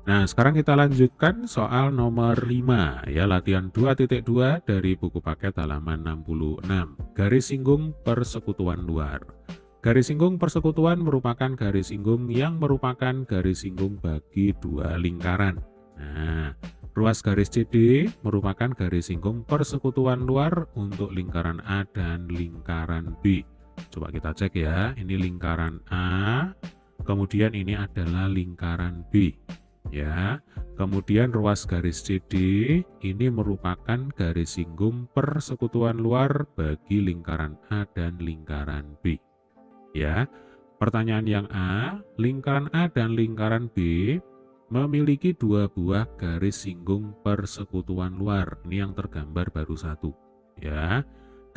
Nah, sekarang kita lanjutkan soal nomor 5 ya, latihan 2.2 dari buku paket halaman 66. Garis singgung persekutuan luar. Garis singgung persekutuan merupakan garis singgung yang merupakan garis singgung bagi dua lingkaran. Nah, ruas garis CD merupakan garis singgung persekutuan luar untuk lingkaran A dan lingkaran B. Coba kita cek ya, ini lingkaran A, kemudian ini adalah lingkaran B. Ya, kemudian ruas garis CD ini merupakan garis singgung persekutuan luar bagi lingkaran A dan lingkaran B. Ya, pertanyaan yang A, lingkaran A dan lingkaran B memiliki dua buah garis singgung persekutuan luar. Ini yang tergambar baru satu. Ya,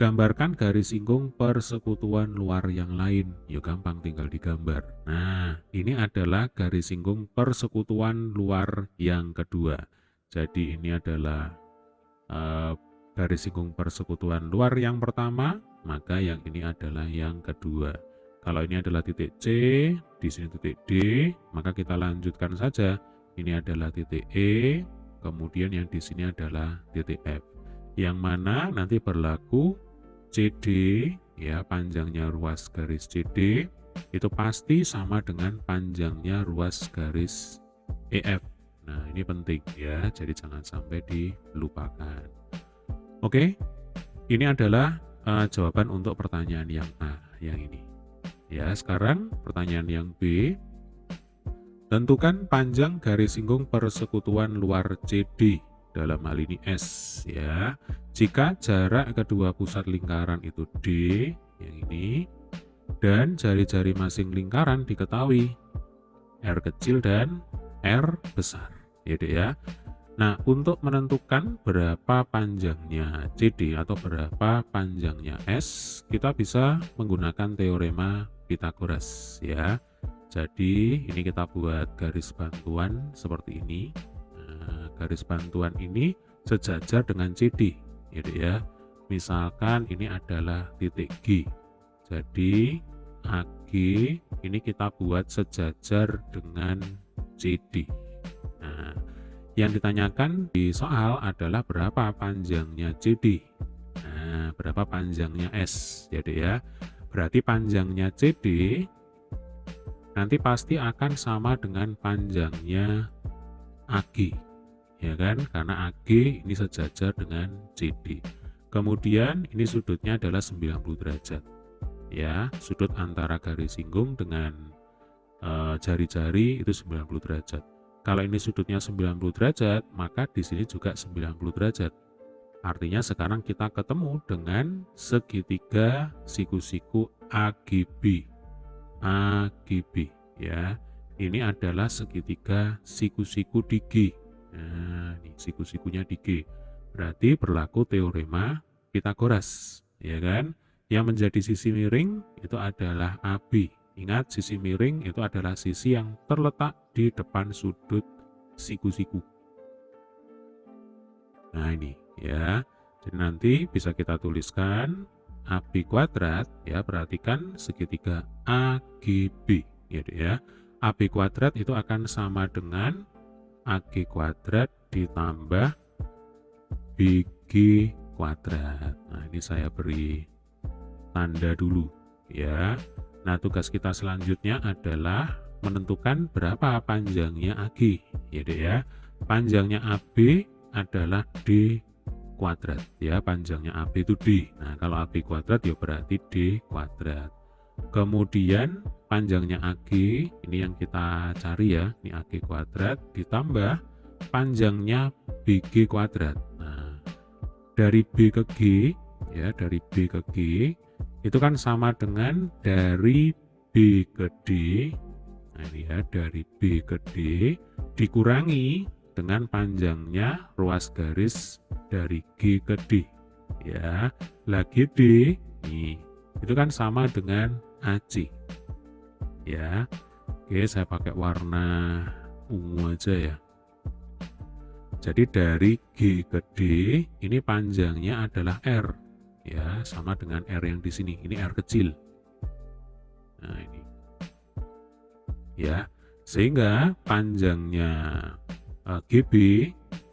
gambarkan garis singgung persekutuan luar yang lain. Ya gampang, tinggal digambar. Nah, ini adalah garis singgung persekutuan luar yang kedua. Jadi ini adalah garis singgung persekutuan luar yang pertama, maka yang ini adalah yang kedua. Kalau ini adalah titik C, di sini titik D, maka kita lanjutkan saja. Ini adalah titik E, kemudian yang di sini adalah titik F. Yang mana nanti berlaku CD, ya, panjangnya ruas garis CD itu pasti sama dengan panjangnya ruas garis EF. Nah, ini penting ya, jadi jangan sampai dilupakan. Oke, ini adalah jawaban untuk pertanyaan yang A, yang ini. Ya, sekarang pertanyaan yang B. Tentukan panjang garis singgung persekutuan luar CD, dalam hal ini S ya. Jika jarak kedua pusat lingkaran itu D, yang ini, dan jari-jari masing lingkaran diketahui, R kecil dan R besar, ya. Nah, untuk menentukan berapa panjangnya CD atau berapa panjangnya S, kita bisa menggunakan teorema Pythagoras ya. Jadi, ini kita buat garis bantuan seperti ini. Nah, garis bantuan ini sejajar dengan CD, ya. Misalkan ini adalah titik G. Jadi, AG ini kita buat sejajar dengan CD. Nah, yang ditanyakan di soal adalah berapa panjangnya CD. Nah, berapa panjangnya S, ya. Berarti panjangnya CD nanti pasti akan sama dengan panjangnya AG, ya kan? Karena AG ini sejajar dengan CD. Kemudian ini sudutnya adalah 90 derajat. Ya, sudut antara garis singgung dengan jari-jari itu 90 derajat. Kalau ini sudutnya 90 derajat, maka di sini juga 90 derajat. Artinya sekarang kita ketemu dengan segitiga siku-siku AGB. AGB ya. Ini adalah segitiga siku-siku di G. Nah, ini siku-sikunya di G. Berarti berlaku teorema Pythagoras, ya kan? Yang menjadi sisi miring itu adalah AB. Ingat, sisi miring itu adalah sisi yang terletak di depan sudut siku-siku. Nah, ini ya. Jadi nanti bisa kita tuliskan AB kuadrat ya, perhatikan segitiga AGB ya. AB kuadrat itu akan sama dengan AG kuadrat ditambah BG kuadrat. Nah, ini saya beri tanda dulu ya. Nah, tugas kita selanjutnya adalah menentukan berapa panjangnya AG, ya. Panjangnya AB adalah D kuadrat, ya. Panjangnya AB itu D. Nah, kalau AB kuadrat ya berarti D kuadrat. Kemudian panjangnya AG, ini yang kita cari ya, ini AG kuadrat ditambah panjangnya BG kuadrat. Nah, dari B ke G, ya, dari B ke G itu kan sama dengan dari B ke D. Nah, ini ya, dari B ke D dikurangi dengan panjangnya ruas garis dari G ke D. Ya, lagi D nih, itu kan sama dengan AC. Ya. Oke, saya pakai warna ungu aja ya. Jadi dari G ke D ini panjangnya adalah R. Ya, sama dengan R yang di sini. Ini R kecil. Nah, ini. Ya. Sehingga panjangnya GB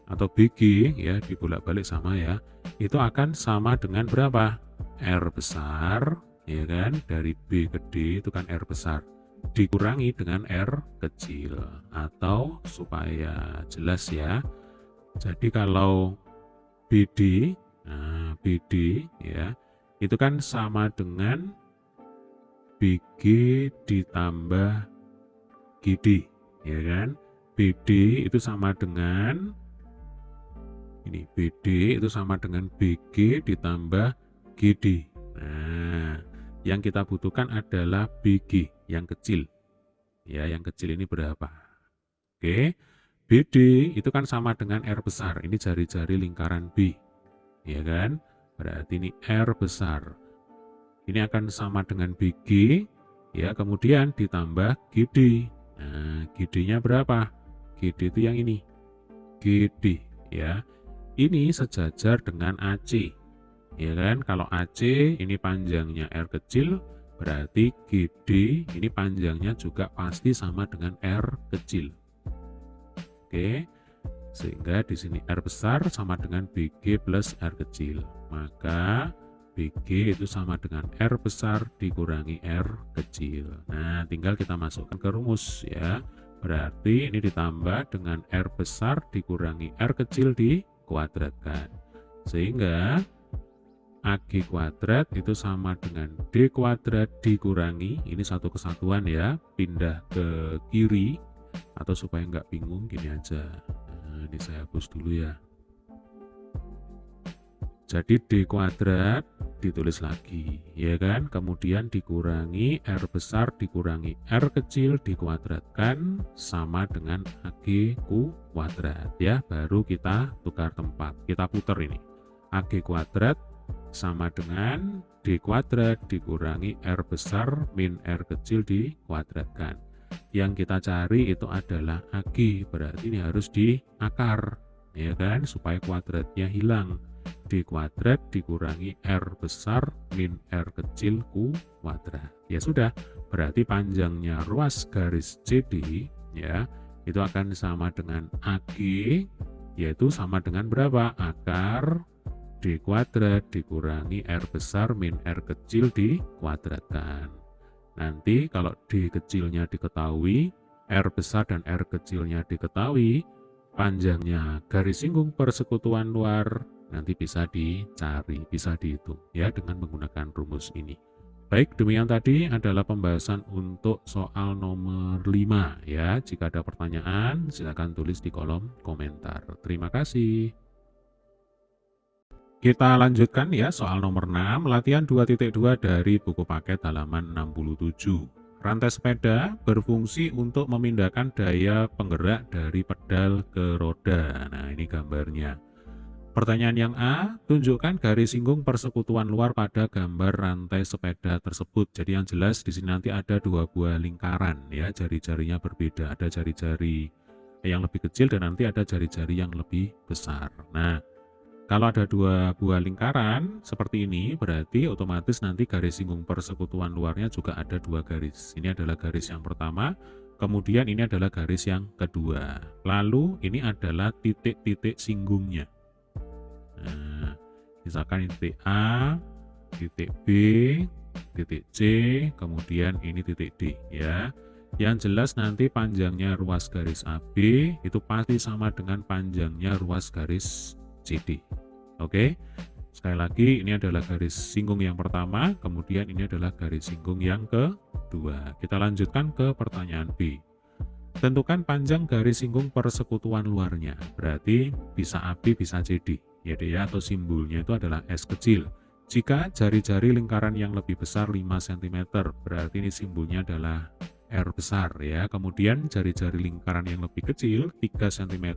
atau BG ya dibolak-balik sama ya, itu akan sama dengan berapa? R besar ya kan, dari B ke D itu kan R besar dikurangi dengan R kecil. Atau supaya jelas ya, jadi kalau BD, nah BD ya itu kan sama dengan BG ditambah GD ya kan. BD itu sama dengan ini, BD itu sama dengan BG ditambah GD. Nah, yang kita butuhkan adalah BG yang kecil. Ya, yang kecil ini berapa? Oke. BD itu kan sama dengan R besar. Ini jari-jari lingkaran B. Ya kan? Berarti ini R besar. Ini akan sama dengan BG ya, kemudian ditambah GD. Nah, GD-nya berapa? GD itu yang ini. GD ya. Ini sejajar dengan AC. Ya kan? Kalau AC ini panjangnya R kecil, berarti GD ini panjangnya juga pasti sama dengan R kecil. Oke. Sehingga di sini R besar sama dengan BG plus R kecil. Maka BG itu sama dengan R besar dikurangi R kecil. Nah, tinggal kita masukkan ke rumus ya. Berarti ini ditambah dengan R besar dikurangi R kecil dikuadratkan. Sehingga AG kuadrat itu sama dengan D kuadrat dikurangi, ini satu kesatuan ya, pindah ke kiri, atau supaya nggak bingung gini aja. Nah, ini saya hapus dulu ya. Jadi D kuadrat ditulis lagi, ya kan? Kemudian dikurangi R besar dikurangi R kecil dikuadratkan sama dengan AG kuadrat ya. Baru kita tukar tempat, kita putar ini. AG kuadrat sama dengan D kuadrat dikurangi R besar min R kecil dikuadratkan. Yang kita cari itu adalah AG, berarti ini harus diakar, ya kan? Supaya kuadratnya hilang. D kuadrat dikurangi R besar min R kecil kuadrat. Ya sudah, berarti panjangnya ruas garis CD ya, itu akan sama dengan AG, yaitu sama dengan berapa? Akar D kuadrat dikurangi R besar min R kecil dikuadratkan. Nanti kalau D kecilnya diketahui, R besar dan R kecilnya diketahui, panjangnya garis singgung persekutuan luar nanti bisa dicari, bisa dihitung ya dengan menggunakan rumus ini. Baik, demikian tadi adalah pembahasan untuk soal nomor 5 ya. Jika ada pertanyaan, silakan tulis di kolom komentar. Terima kasih. Kita lanjutkan ya soal nomor 6, latihan 2.2 dari buku paket halaman 67. Rantai sepeda berfungsi untuk memindahkan daya penggerak dari pedal ke roda. Nah, ini gambarnya. Pertanyaan yang A, tunjukkan garis singgung persekutuan luar pada gambar rantai sepeda tersebut. Jadi yang jelas di sini nanti ada dua buah lingkaran ya, jari-jarinya berbeda. Ada jari-jari yang lebih kecil dan nanti ada jari-jari yang lebih besar. Nah, kalau ada dua buah lingkaran seperti ini, berarti otomatis nanti garis singgung persekutuan luarnya juga ada dua garis. Ini adalah garis yang pertama, kemudian ini adalah garis yang kedua. Lalu ini adalah titik-titik singgungnya. Nah, misalkan ini titik A, titik B, titik C, kemudian ini titik D ya. Yang jelas nanti panjangnya ruas garis AB itu pasti sama dengan panjangnya ruas garis CD. Oke. Sekali lagi ini adalah garis singgung yang pertama, kemudian ini adalah garis singgung yang kedua. Kita lanjutkan ke pertanyaan B. Tentukan panjang garis singgung persekutuan luarnya. Berarti bisa AB bisa CD. Ya, atau simbolnya itu adalah S kecil. Jika jari-jari lingkaran yang lebih besar 5 cm, berarti ini simbolnya adalah R besar ya. Kemudian jari-jari lingkaran yang lebih kecil 3 cm,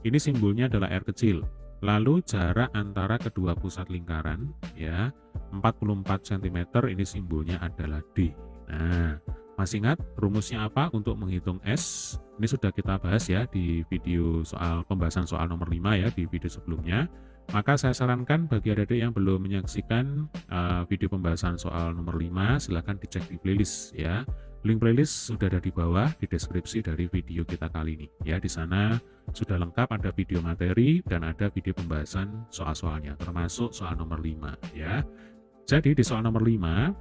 ini simbolnya adalah R kecil. Lalu jarak antara kedua pusat lingkaran ya 44 cm, ini simbolnya adalah D. Nah, masih ingat rumusnya apa untuk menghitung S? Ini sudah kita bahas ya di video soal pembahasan soal nomor 5 ya di video sebelumnya. Maka saya sarankan bagi adik-adik yang belum menyaksikan video pembahasan soal nomor 5, silahkan dicek di playlist ya. Link playlist sudah ada di bawah di deskripsi dari video kita kali ini. Ya, di sana sudah lengkap, ada video materi dan ada video pembahasan soal-soalnya, termasuk soal nomor 5 ya. Jadi di soal nomor 5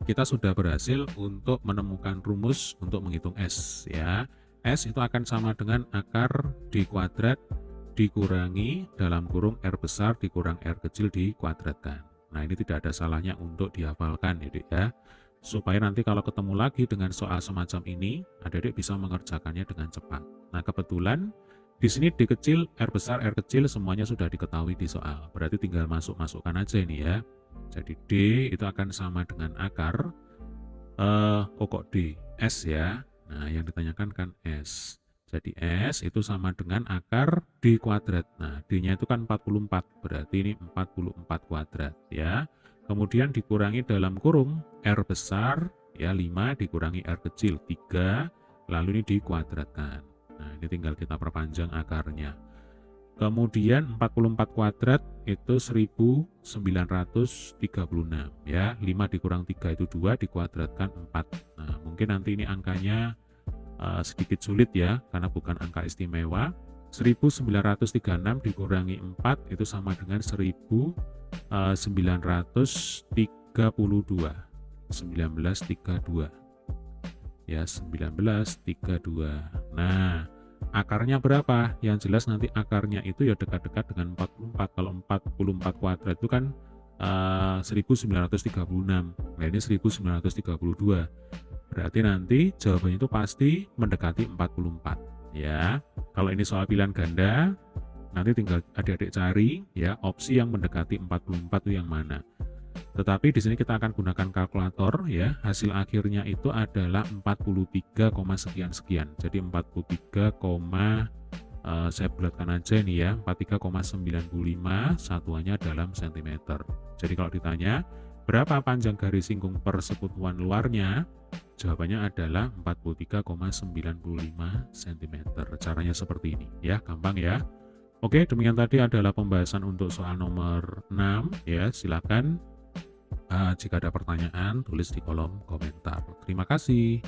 kita sudah berhasil untuk menemukan rumus untuk menghitung S ya. S itu akan sama dengan akar D kuadrat dikurangi dalam kurung R besar dikurang R kecil dikuadratkan. Nah, ini tidak ada salahnya untuk dihafalkan ya. Supaya nanti kalau ketemu lagi dengan soal semacam ini, adik-adik bisa mengerjakannya dengan cepat. Nah, kebetulan di sini D kecil, R besar, R kecil semuanya sudah diketahui di soal. Berarti tinggal masukkan aja ini ya. Jadi D itu akan sama dengan akar kok D, S ya. Nah, yang ditanyakan kan S. Jadi S itu sama dengan akar D kuadrat. Nah, D-nya itu kan 44, berarti ini 44 kuadrat ya. Kemudian dikurangi dalam kurung R besar, ya 5 dikurangi R kecil, 3, lalu ini dikuadratkan. Nah, ini tinggal kita perpanjang akarnya. Kemudian 44 kuadrat itu 1936, ya 5 dikurang 3 itu 2, dikuadratkan 4. Nah, mungkin nanti ini angkanya sedikit sulit ya, karena bukan angka istimewa. 1936 dikurangi 4 itu sama dengan 1932 ya, 1932. Nah, akarnya berapa? Yang jelas nanti akarnya itu ya dekat-dekat dengan 44. Kalau 44 kuadrat itu kan 1936. Nah, ini 1932. Berarti nanti jawabannya itu pasti mendekati 44 ya. Kalau ini soal pilihan ganda, nanti tinggal adik-adik cari ya opsi yang mendekati 44 itu yang mana. Tetapi di sini kita akan gunakan kalkulator ya. Hasil akhirnya itu adalah 43, sekian. Jadi 43, saya bulatkan aja ini ya, 43,95 satuannya dalam sentimeter. Jadi kalau ditanya berapa panjang garis singgung persekutuan luarnya, jawabannya adalah 43,95 cm. Caranya seperti ini ya, gampang ya. Oke, demikian tadi adalah pembahasan untuk soal nomor 6 ya. Silakan jika ada pertanyaan tulis di kolom komentar. Terima kasih.